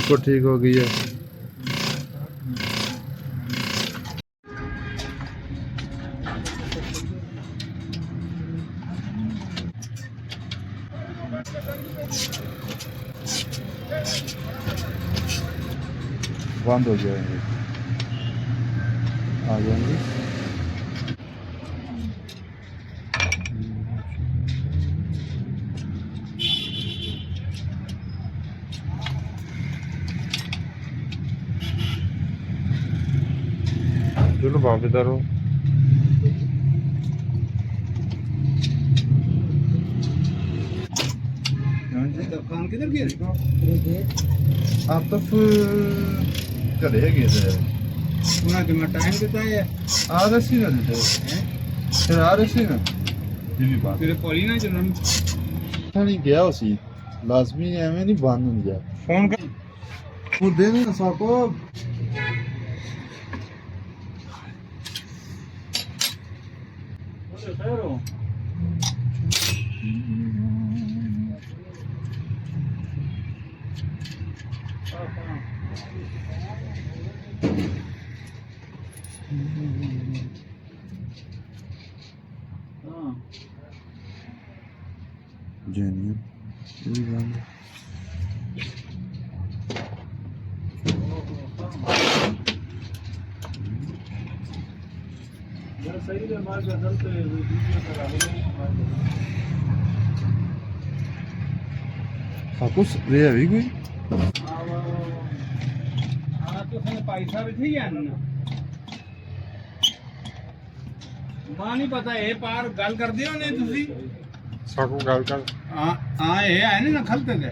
बिल्कुल ठीक हो गई है। बंद हो जाएंगे, आ जाएंगे। चलो वापस हो। दुकान किधर गए? आप तो घरे है गए थे। उन्हें तो मैं टाइम देता है आ रसी ना देते फिर आ रसी ना दिल्ली बात तेरे पॉली ना चलन नहीं गया उसी लाजमी एवं नहीं बंद हो गया फोन कर वो दे देना साको जेन्युइन ये बंद सही है मार गल पे वीडियो करा साको स्प्रे है भी कोई हाँ तो उसने पैसा भी थी या ना मां नहीं पता ये पार गल कर दियो ने तुसी साको गल कर हां ये है ना खलते थे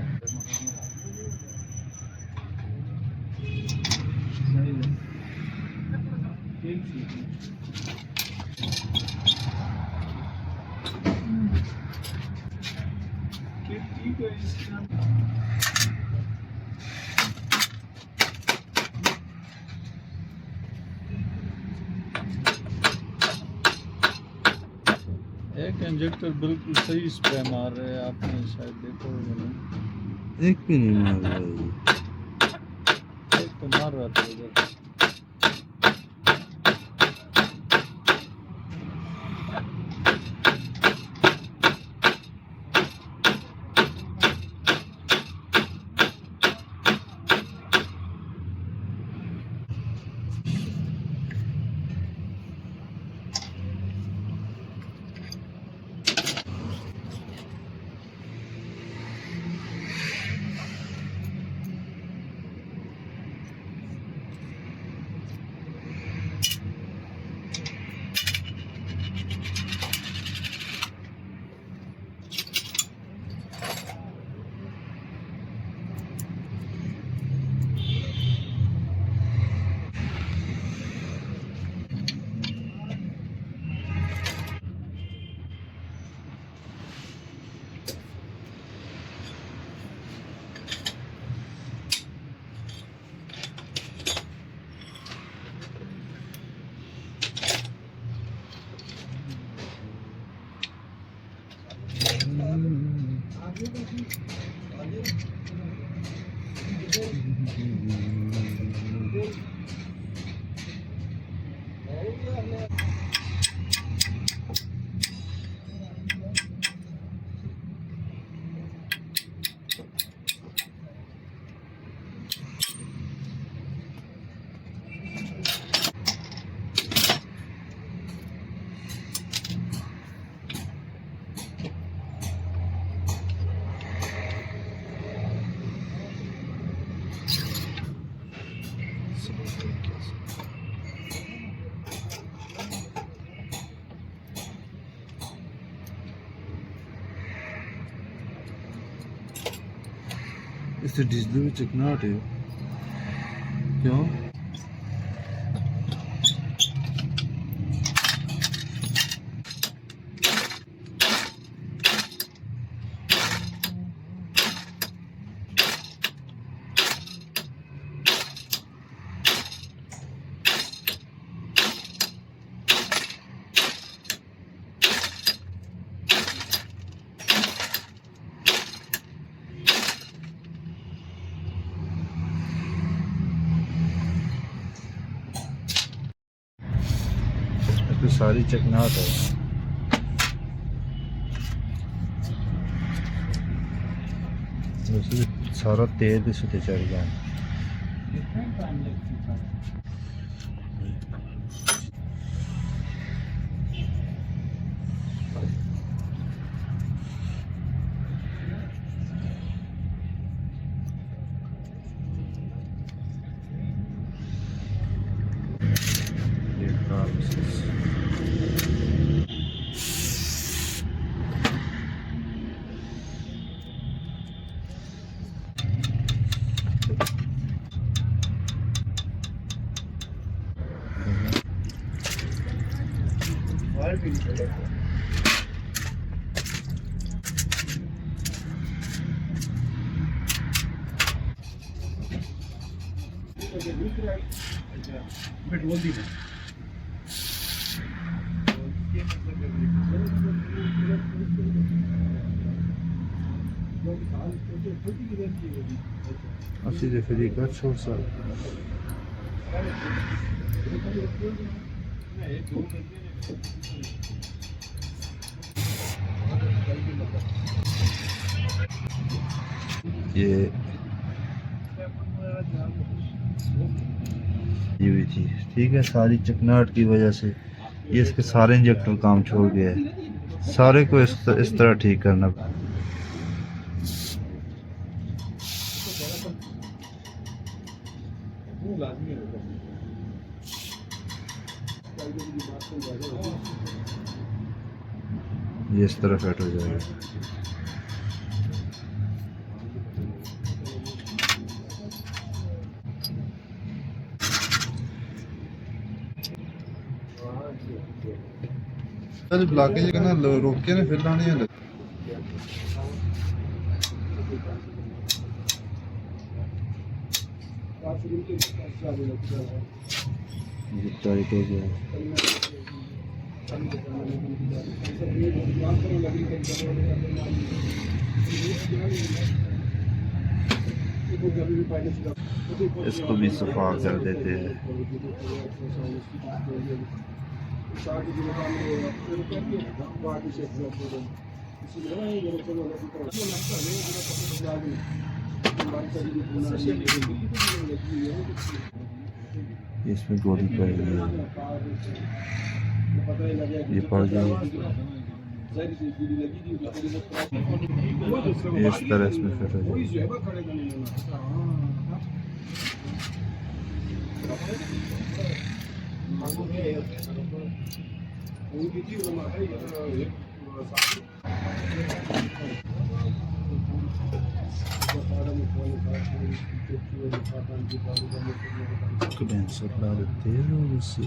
ठीक है एक इंजेक्टर बिल्कुल सही स्प्रे मार रहे हैं आपने शायद देखो एक भी नहीं मार रहा है एक तो मार रहा था उधर इससे डिजली में चिकनाहट है क्यों पे सारी चिकनाहट है। वैसे सारा तेल इस पे चढ़ गया। Así de feliz, çok sağ ol. ये हुई थी, ठीक है। सारी चिकनाहट की वजह से ये इसके सारे इंजेक्टर काम छोड़ गए हैं। सारे को इस तरह ठीक करना। ये इस तरह फिट हो जाएगा। ब्लॉकेज का ना रोक के ना फिर लाने हैं। ये टाइट हो गया। इसको भी सफा कर देते हैं। इसमें गोली पड़ गई है, ये पड़ गई। इस तरह इसमें फिट हो जाएगी। कंडेंसर ला देते हैं और उससे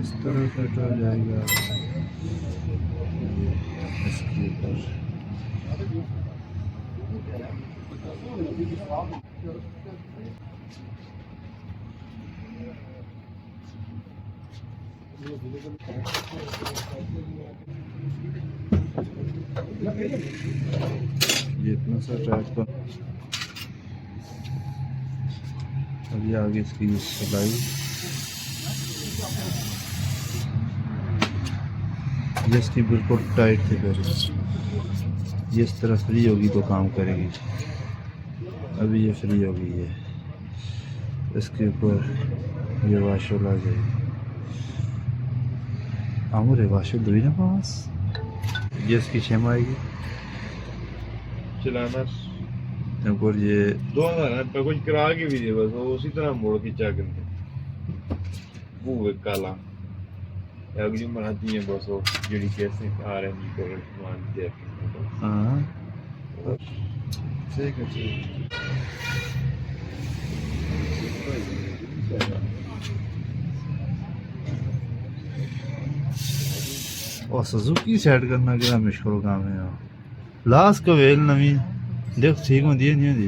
इस तरह फिट हो जाएगा। इसके ऊपर ये इतना सा टाइट का। अभी आगे इसकी सिलाई ये इसकी बिल्कुल टाइट थी पहले। ये इस तरह फ्री होगी तो काम करेगी। अभी ये फ्री हो गई है। इसके ऊपर ये वाशल आ जाएगी। आमुर वाशल दो ही ना पास। ये इसकी शेम आएगी चलाना और ये दो पे कुछ करा के भी दे बस वो उसी तरह मोड़ के चा करते वो काला यार जो बनाती है बस वो जड़ी कैसे आ रहे हैं को मानते हैं। हाँ ठीक है ठीक और सुजुकी सेट करना कितना मुश्किल काम है यार। लास्ट का वेल नवी देख ठीक होती है नहीं होती।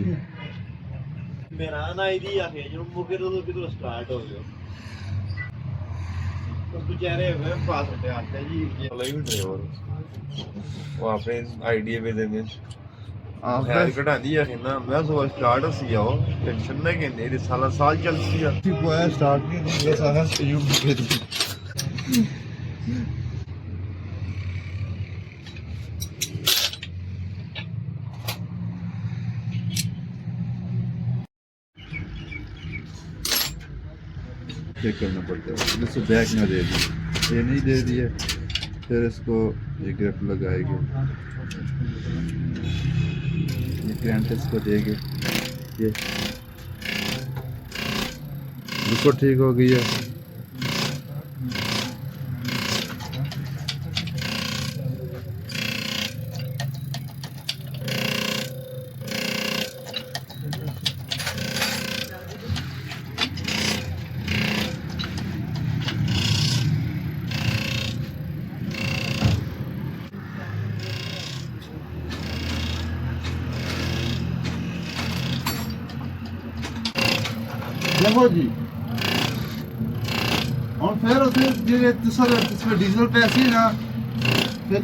मेरा ना आईडी आ है जो मुझे तो स्टार्ट हो गया तो बेचारे वे पास होते आते हैं जी लाइव ड्राइवर वो आपने आईडिया पे देंगे आप ਖੈਰ ਘਟਾਦੀ ਆ ਕਹਿੰਦਾ ਮੈਂ ਸੋ ਸਟਾਰਟ ਸੀ ਆ ਟੈਨਸ਼ਨ ਨਾ ਕਹਿੰਦੇ ਇਹ ਸਾਲ ਚੱਲ ਸੀ ਆ को है स्टार्ट नहीं दूंगा सारा यूट्यूब पे दी चेक करना पड़ता है इसको बैक ना दे दी ये नहीं दे दिया फिर इसको ये ग्रिप लगाएगी ये क्रैंक इसको देंगे ये बिल्कुल ठीक हो गई है देखो जी और फिर उसे जो डीजल पैसे ना फिर